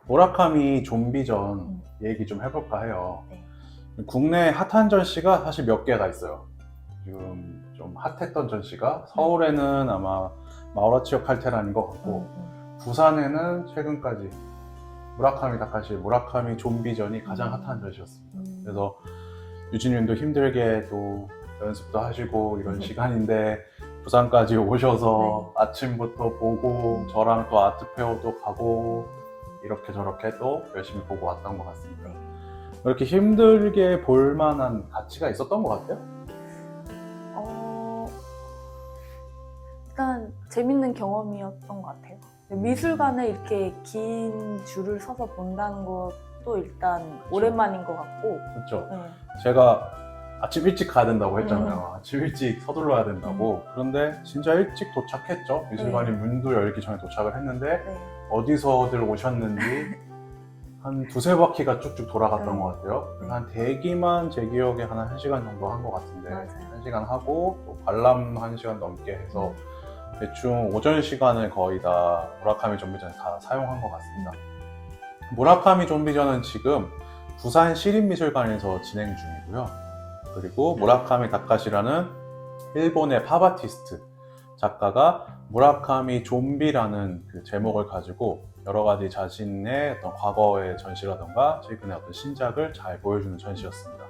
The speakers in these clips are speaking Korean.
무라카미 좀비전 얘기 좀 해볼까 해요. 네. 국내 핫한 전시가 사실 몇 개가 있어요. 지금 좀 핫했던 전시가 서울에는 아마 마우라치오 칼테란인 것 같고 부산에는 최근까지 무라카미 다카시의 무라카미 좀비전이 가장 핫한 전시였습니다. 그래서 유진님도 힘들게 또 연습도 하시고 이런 시간인데 부산까지 오셔서 아침부터 보고 저랑 또 아트페어도 가고 이렇게 저렇게 또 열심히 보고 왔던 것 같습니다. 이렇게 힘들게 볼 만한 가치가 있었던 것 같아요? 일단 재밌는 경험이었던 것 같아요. 미술관에 이렇게 긴 줄을 서서 본다는 것도 일단 오랜만인 것 같고. 그렇죠. 제가 아침 일찍 가야 된다고 했잖아요. 아침 일찍 서둘러야 된다고. 그런데 진짜 일찍 도착했죠. 미술관이 문도 열기 전에 도착을 했는데 어디서들 오셨는지 한 두세 바퀴가 쭉쭉 돌아갔던 것 같아요. 한 대기만 제 기억에 한 1시간 정도 한 것 같은데 1시간 하고 또 관람 1시간 넘게 해서 대충 오전 시간을 거의 다 무라카미 좀비전에 다 사용한 것 같습니다. 무라카미 좀비전은 지금 부산 시립미술관에서 진행 중이고요. 그리고 무라카미 다카시라는 일본의 팝아티스트 작가가 무라카미 좀비라는 그 제목을 가지고 여러 가지 자신의 어떤 과거의 전시라던가 최근의 어떤 신작을 잘 보여주는 전시였습니다.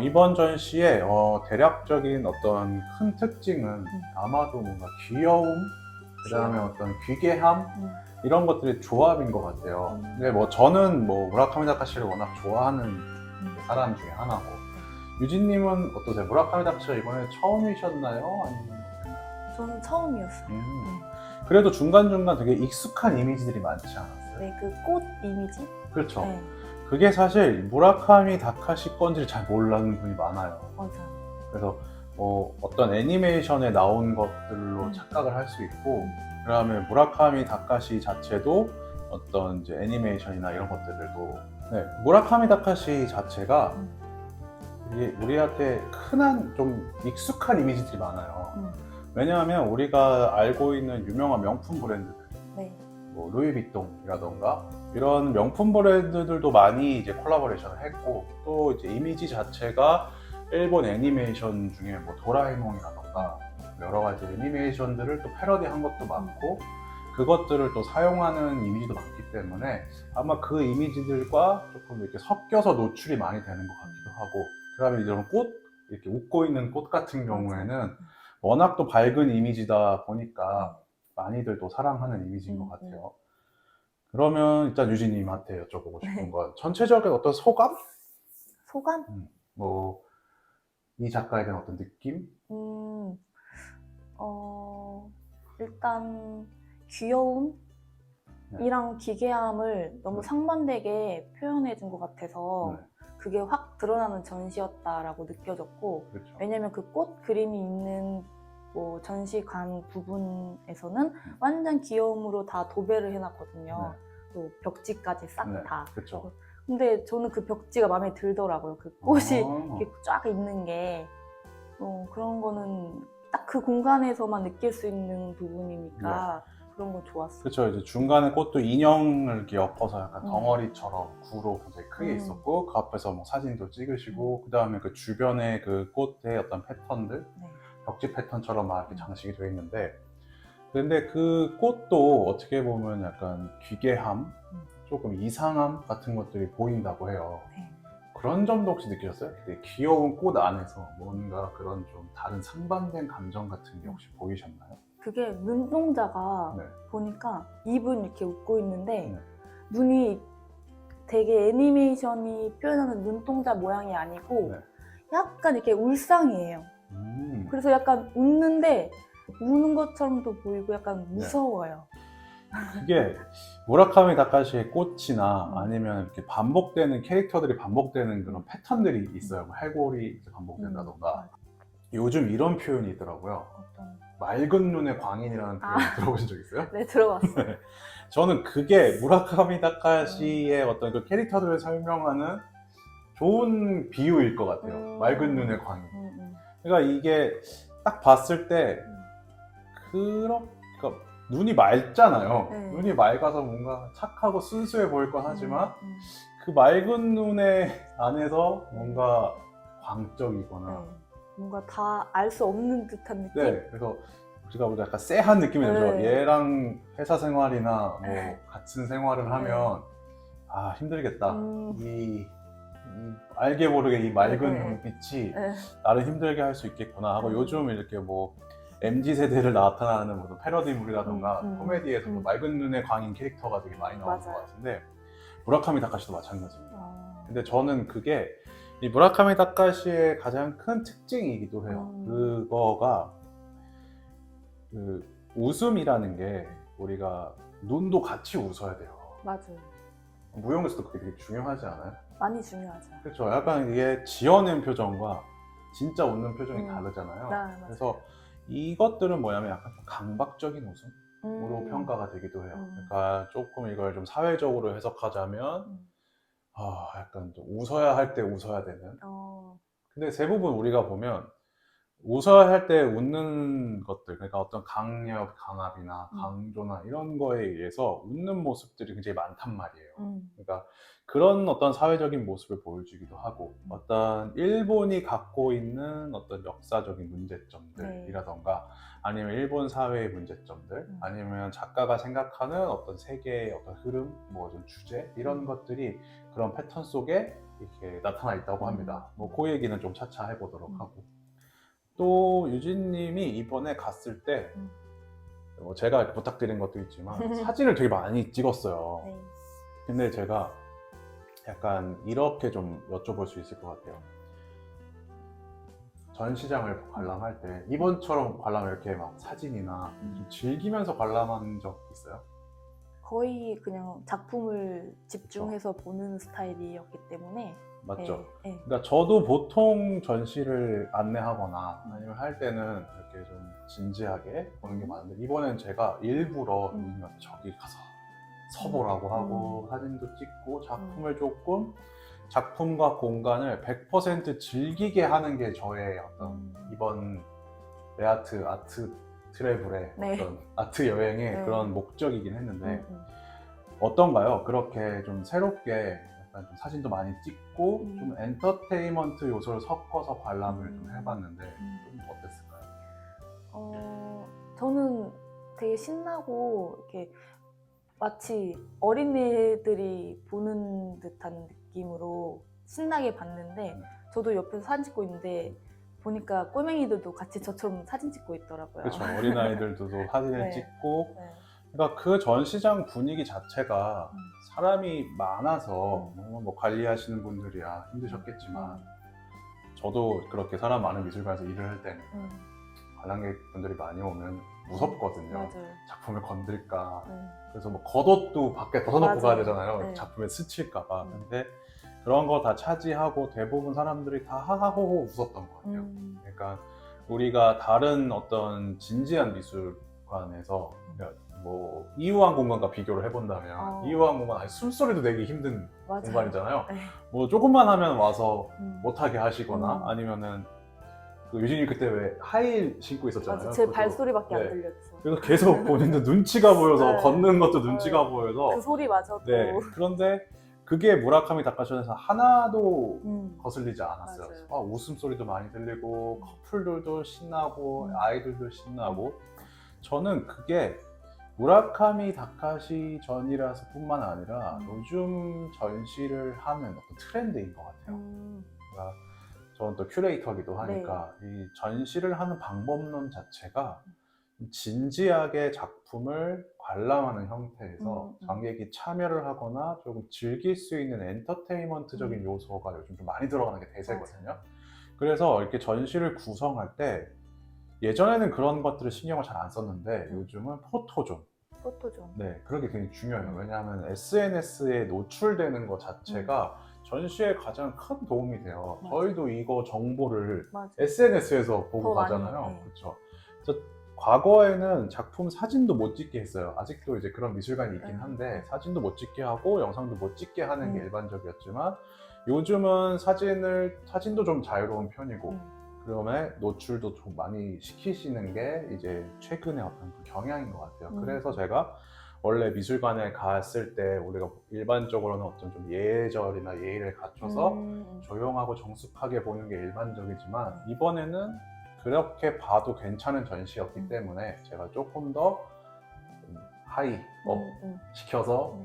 이번 전시의 대략적인 어떤 큰 특징은 아마도 뭔가 귀여움, 그 다음에 어떤 귀괴함 이런 것들의 조합인 것 같아요. 근데 뭐 저는 뭐 무라카미 다카시를 워낙 좋아하는 사람 중에 하나고 유진님은 어떠세요? 무라카미 다카시가 이번에 처음이셨나요? 아니면 저는 처음이었어요. 그래도 중간중간 되게 익숙한 이미지들이 많지 않았어요? 네, 그 꽃 이미지? 그렇죠. 네. 그게 사실 무라카미 다카시 건지를 잘 모르는 분이 많아요. 맞아요. 그래서 어떤 애니메이션에 나온 것들로 착각을 할 수 있고 그 다음에 무라카미 다카시 자체도 어떤 이제 애니메이션이나 이런 것들도 무라카미 다카시 자체가 이게 우리한테 흔한 좀 익숙한 이미지들이 많아요. 왜냐하면 우리가 알고 있는 유명한 명품 브랜드들, 뭐 루이비통이라던가 이런 명품 브랜드들도 많이 이제 콜라보레이션을 했고 또 이제 이미지 자체가 일본 애니메이션 중에 뭐 도라에몽이라던가 여러 가지 애니메이션들을 또 패러디한 것도 많고 그것들을 또 사용하는 이미지도 많기 때문에 아마 그 이미지들과 조금 이렇게 섞여서 노출이 많이 되는 것 같기도 하고 그 다음에 이런 꽃, 이렇게 웃고 있는 꽃 같은 경우에는 워낙 또 밝은 이미지다 보니까 많이들 또 사랑하는 이미지인 것 같아요. 그러면 일단 유진님한테 여쭤보고 싶은 건 전체적인 어떤 소감? 소감? 뭐 이 작가에 대한 어떤 느낌? 일단 귀여움이랑 기괴함을 너무 상반되게 표현해 준 것 같아서 그게 확 드러나는 전시였다라고 느껴졌고 왜냐면 그 꽃 그림이 있는 뭐 전시관 부분에서는 완전 귀여움으로 다 도배를 해놨거든요. 또 벽지까지 싹 다. 근데 저는 그 벽지가 마음에 들더라고요. 그 꽃이 이렇게 쫙 있는 게 그런 거는 딱 그 공간에서만 느낄 수 있는 부분이니까 그런 건 좋았어요. 그렇죠. 이제 중간에 꽃도 인형을 이렇게 엮어서 약간 덩어리처럼 구로 굉장히 크게 있었고 그 앞에서 뭐 사진도 찍으시고 그 다음에 그 주변에 그 꽃의 어떤 패턴들 벽지 패턴처럼 막 이렇게 장식이 되어 있는데 근데 그 꽃도 어떻게 보면 약간 기괴함, 조금 이상함 같은 것들이 보인다고 해요. 그런 점도 혹시 느끼셨어요? 되게 귀여운 꽃 안에서 뭔가 그런 좀 다른 상반된 감정 같은 게 혹시 보이셨나요? 그게 눈동자가 보니까 입은 이렇게 웃고 있는데 눈이 되게 애니메이션이 표현하는 눈동자 모양이 아니고 약간 이렇게 울상이에요. 그래서 약간 웃는데 우는 것처럼도 보이고 약간 무서워요. 그게 무라카미 다카시의 꽃이나 아니면 이렇게 반복되는 캐릭터들이 반복되는 그런 패턴들이 있어요. 뭐 해골이 반복된다던가 요즘 이런 표현이 있더라고요. 맑은 눈의 광인이라는 표현 들어보신 적 있어요? 네, 들어봤어요. 저는 그게 무라카미 다카시의 어떤 그 캐릭터들을 설명하는 좋은 비유일 것 같아요. 맑은 눈의 광인. 그러니까 이게 딱 봤을 때 그러니까 눈이 맑잖아요. 네. 눈이 맑아서 뭔가 착하고 순수해 보일 건 하지만 그 맑은 눈의 안에서 뭔가 광적이거나 네. 뭔가 다 알 수 없는 듯한 느낌? 네, 그래서 우리가 약간 쎄한 느낌이 들죠. 네. 얘랑 회사 생활이나 뭐 같은 생활을 하면 네. 아 힘들겠다. 이 알게 모르게 이 맑은 네. 눈빛이 네. 나를 힘들게 할 수 있겠구나 하고 요즘 이렇게 뭐 MZ 세대를 나타나는 무슨 패러디물이라던가 코미디에서도 맑은 눈의 광인 캐릭터가 되게 많이 나오는 맞아요. 것 같은데 무라카미 다카시도 마찬가지입니다. 근데 저는 그게 이 무라카미 다카시의 가장 큰 특징이기도 해요. 그거가 그 웃음이라는 게 우리가 눈도 같이 웃어야 돼요. 맞아요. 무용에서도 그게 되게 중요하지 않아요? 많이 중요하죠. 그렇죠. 약간 이게 지어낸 표정과 진짜 웃는 표정이 다르잖아요. 네, 그래서 이것들은 뭐냐면 약간 좀 강박적인 웃음으로 평가가 되기도 해요. 그러니까 조금 이걸 좀 사회적으로 해석하자면 약간 좀 웃어야 할 때 웃어야 되는. 근데 대부분 우리가 보면 웃어야 할 때 웃는 것들, 그러니까 어떤 강력, 강압이나 강조나 이런 거에 의해서 웃는 모습들이 굉장히 많단 말이에요. 그러니까 그런 어떤 사회적인 모습을 보여주기도 하고, 어떤 일본이 갖고 있는 어떤 역사적인 문제점들이라던가, 아니면 일본 사회의 문제점들, 아니면 작가가 생각하는 어떤 세계의 어떤 흐름, 뭐 좀 주제, 이런 것들이 그런 패턴 속에 이렇게 나타나 있다고 합니다. 뭐 그 얘기는 좀 차차 해보도록 하고. 또 유진님이 이번에 갔을 때 제가 부탁드린 것도 있지만 사진을 되게 많이 찍었어요. 네. 근데 제가 약간 이렇게 좀 여쭤볼 수 있을 것 같아요. 전시장을 관람할 때 이번처럼 관람 이렇게 막 사진이나 좀 즐기면서 관람한 적 있어요? 거의 그냥 작품을 집중해서 보는 스타일이었기 때문에 맞죠? 네, 네. 그러니까 저도 보통 전시를 안내하거나 아니면 할 때는 이렇게 좀 진지하게 보는 게 많은데 이번엔 제가 일부러 유진님한테 저기 가서 서보라고 하고 사진도 찍고 작품을 조금 작품과 공간을 100% 즐기게 하는 게 저의 어떤 이번 레아트 아트 트래블의 네. 어떤 아트 여행의 네. 그런 목적이긴 했는데 어떤가요? 그렇게 좀 새롭게 약간 좀 사진도 많이 찍고 좀 엔터테인먼트 요소를 섞어서 관람을 좀 해봤는데 좀 어땠을까요? 저는 되게 신나고 이렇게 마치 어린애들이 보는 듯한 느낌으로 신나게 봤는데 저도 옆에서 사진 찍고 있는데 보니까 꼬맹이들도 같이 저처럼 사진 찍고 있더라고요. 그렇죠. 어린아이들도 사진을 네. 찍고 네. 그러니까 그 전시장 분위기 자체가 사람이 많아서 뭐 관리하시는 분들이야 힘드셨겠지만 저도 그렇게 사람 많은 미술관에서 일을 할 때는 관람객분들이 많이 오면 무섭거든요. 맞아요. 작품을 건들까. 그래서 뭐 겉옷도 밖에 벗어놓고 맞아요. 가야 되잖아요. 네. 작품에 스칠까 봐. 근데 그런 거 다 차지하고 대부분 사람들이 다 하하호호 웃었던 것 같아요. 그러니까 우리가 다른 어떤 진지한 미술관에서 뭐 이유한 공간과 비교를 해본다면 이유한 공간 아니 숨소리도 내기 힘든 맞아요. 공간이잖아요. 네. 뭐 조금만 하면 와서 못하게 하시거나 아니면은 그 유진이 그때 왜 하이힐 신고 있었잖아요. 맞아, 제 그것도. 발소리밖에 네. 안 들렸어. 그래서 계속 본인도 눈치가 보여서 네. 걷는 것도 눈치가 보여서 그 소리마저도. 네. 그런데 그게 무라카미 다카시에서 하나도 거슬리지 않았어요. 맞아요. 웃음소리도 많이 들리고 커플들도 신나고 아이들도 신나고 저는 그게 무라카미 다카시 전이라서 뿐만 아니라 요즘 전시를 하는 어떤 트렌드인 것 같아요. 그러니까 저는 또 큐레이터기도 하니까 이 전시를 하는 방법론 자체가 진지하게 작품을 관람하는 형태에서 관객이 참여를 하거나 조금 즐길 수 있는 엔터테인먼트적인 요소가 요즘 좀 많이 들어가는 게 대세거든요. 그래서 이렇게 전시를 구성할 때 예전에는 그런 것들을 신경을 잘 안 썼는데 요즘은 포토존. 네, 그런 게 굉장히 중요해요. 왜냐하면 SNS에 노출되는 것 자체가 전시에 가장 큰 도움이 돼요. 맞아. 저희도 이거 정보를 맞아. SNS에서 보고 가잖아요. 그렇죠. 과거에는 작품 사진도 못 찍게 했어요. 아직도 이제 그런 미술관이 있긴 한데 사진도 못 찍게 하고 영상도 못 찍게 하는 게 일반적이었지만 요즘은 사진도 좀 자유로운 편이고 그러면 노출도 좀 많이 시키시는 게 이제 최근에 어떤 그 경향인 것 같아요. 그래서 제가 원래 미술관에 갔을 때 우리가 일반적으로는 어떤 좀 예절이나 예의를 갖춰서 조용하고 정숙하게 보는 게 일반적이지만 이번에는 그렇게 봐도 괜찮은 전시였기 때문에 제가 조금 더 하이업 시켜서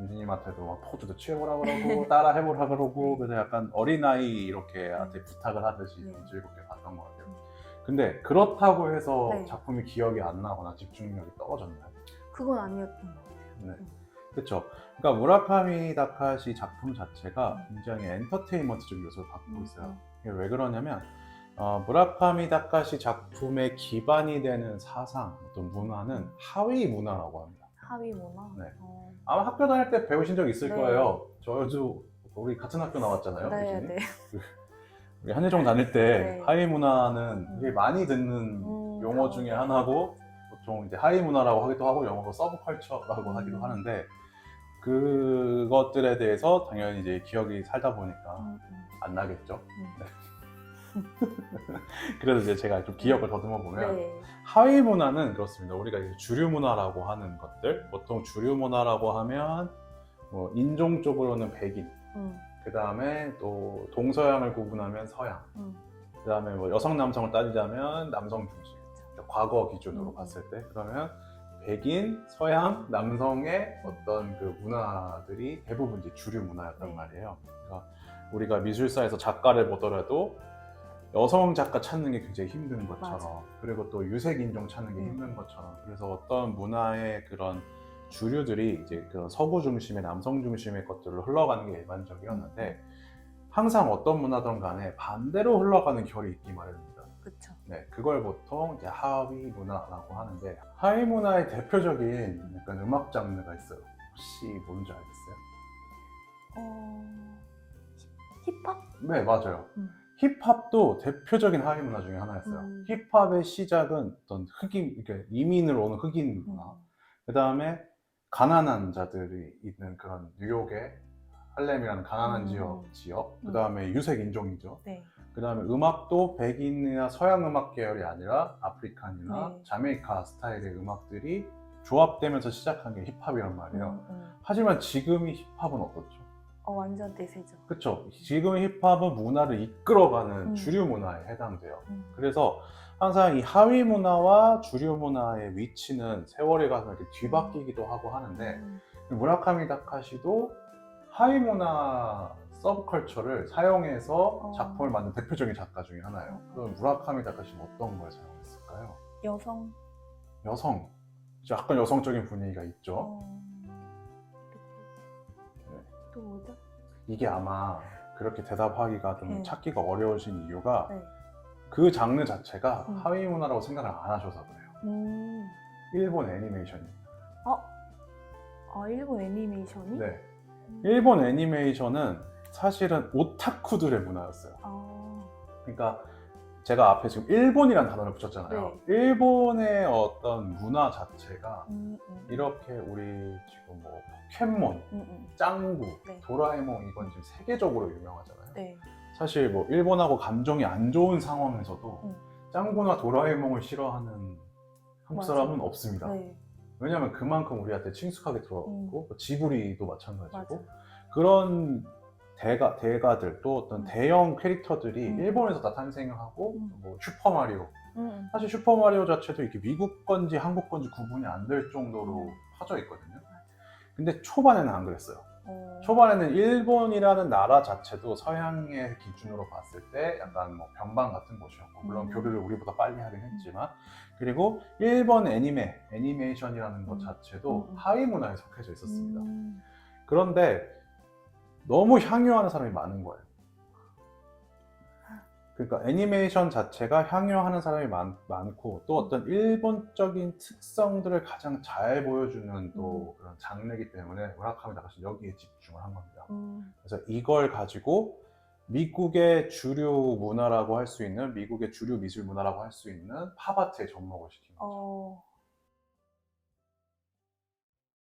유진님한테도 막 포즈도 취해보라 그러고 따라 해보라 그러고 그래서 약간 어린아이 이렇게 한테 부탁을 하듯이 좀 즐겁게 봤던 것 같아요. 근데 그렇다고 해서 작품이 기억이 안 나거나 집중력이 떨어졌나요? 그건 아니었던 것 같아요. 네. 그렇죠. 그러니까 무라카미 다카시 작품 자체가 굉장히 엔터테인먼트적 요소를 갖고 있어요. 이게 왜 그러냐면 무라카미 다카시 작품의 기반이 되는 사상, 어떤 문화는 하위 문화라고 합니다. 하위 문화? 네. 아마 학교 다닐 때 배우신 적 있을 네. 거예요. 저도 우리 같은 학교 나왔잖아요. 네, 유진이. 네. 우리 한예종 다닐 때 네. 하위 문화는 되게 많이 듣는 용어 중에 하나고 보통 이제 하위 문화라고 하기도 하고 영어로 서브컬처라고 하기도 하는데 그것들에 대해서 당연히 이제 기억이 살다 보니까 안 나겠죠. 네. 그래서 이제 제가 좀 기억을 더듬어 보면 하위 문화는 그렇습니다. 우리가 이제 주류 문화라고 하는 것들, 보통 주류 문화라고 하면 뭐 인종적으로는 백인, 그 다음에 또 동서양을 구분하면 서양, 그 다음에 뭐 여성 남성을 따지자면 남성 중심. 과거 기준으로 봤을 때 그러면 백인, 서양, 남성의 어떤 그 문화들이 대부분 이제 주류 문화였단 말이에요. 그러니까 우리가 미술사에서 작가를 보더라도 여성 작가 찾는 게 굉장히 힘든 것처럼 맞아. 그리고 또 유색 인종 찾는 게 힘든 것처럼 그래서 어떤 문화의 그런 주류들이 이제 그런 서구 중심의 남성 중심의 것들로 흘러가는 게 일반적이었는데 항상 어떤 문화든 간에 반대로 흘러가는 결이 있기 마련입니다. 그쵸. 네, 그걸 보통 이제 하위 문화라고 하는데 하위 문화의 대표적인 약간 음악 장르가 있어요. 혹시 뭔지 알겠어요? 힙합? 네, 맞아요. 힙합도 대표적인 하위 문화 중에 하나였어요. 힙합의 시작은 어떤 흑인, 이렇게 이민을 오는 흑인 문화. 그 다음에 가난한 자들이 있는 그런 뉴욕의 할렘이라는 가난한 지역. 그 다음에 유색 인종이죠. 네. 그 다음에 음악도 백인이나 서양 음악 계열이 아니라 아프리칸이나 자메이카 스타일의 음악들이 조합되면서 시작한 게 힙합이란 말이에요. 하지만 지금의 힙합은 어떻죠? 완전 대세죠. 그쵸. 지금의 힙합은 문화를 이끌어가는 주류 문화에 해당돼요. 그래서 항상 이 하위 문화와 주류 문화의 위치는 세월이 가서 이렇게 뒤바뀌기도 하고 하는데 무라카미 다카시도 하위 문화 서브컬처를 사용해서 작품을 만든 대표적인 작가 중에 하나예요. 그럼 무라카미 다카시는 어떤 걸 사용했을까요? 여성. 여성. 약간 여성적인 분위기가 있죠. 또 뭐죠? 이게 아마 그렇게 대답하기가 좀 찾기가 어려우신 이유가 그 장르 자체가 하위 문화라고 생각을 안 하셔서 그래요. 일본 애니메이션입니다. 일본 애니메이션이? 네. 일본 애니메이션은 사실은 오타쿠들의 문화였어요. 그러니까 제가 앞에 지금 일본이라는 단어를 붙였잖아요. 일본의 어떤 문화 자체가 이렇게 우리 지금 뭐 포켓몬, 짱구, 도라에몽 이건 지금 세계적으로 유명하잖아요. 사실 뭐 일본하고 감정이 안 좋은 상황에서도 짱구나 도라에몽을 싫어하는 한국 사람은 없습니다. 왜냐하면 그만큼 우리한테 친숙하게 들어왔고 지브리도 마찬가지고 그런 대가들 또 어떤 대형 캐릭터들이 일본에서 다 탄생하고 뭐 슈퍼마리오 사실 슈퍼마리오 자체도 이렇게 미국 건지 한국 건지 구분이 안 될 정도로 퍼져 있거든요. 근데 초반에는 안 그랬어요. 초반에는 일본이라는 나라 자체도 서양의 기준으로 봤을 때 약간 뭐 변방 같은 곳이었고 물론 교류를 우리보다 빨리 하긴 했지만 그리고 일본 애니메이션이라는 것 자체도 하위 문화에 속해져 있었습니다. 그런데 너무 향유하는 사람이 많은 거예요. 그러니까 애니메이션 자체가 향유하는 사람이 많고 또 어떤 일본적인 특성들을 가장 잘 보여주는 또 그런 장르이기 때문에 무라카미 다카시 여기에 집중을 한 겁니다. 그래서 이걸 가지고 미국의 주류 문화라고 할 수 있는 미국의 주류 미술 문화라고 할 수 있는 팝아트에 접목을 시킨 거죠.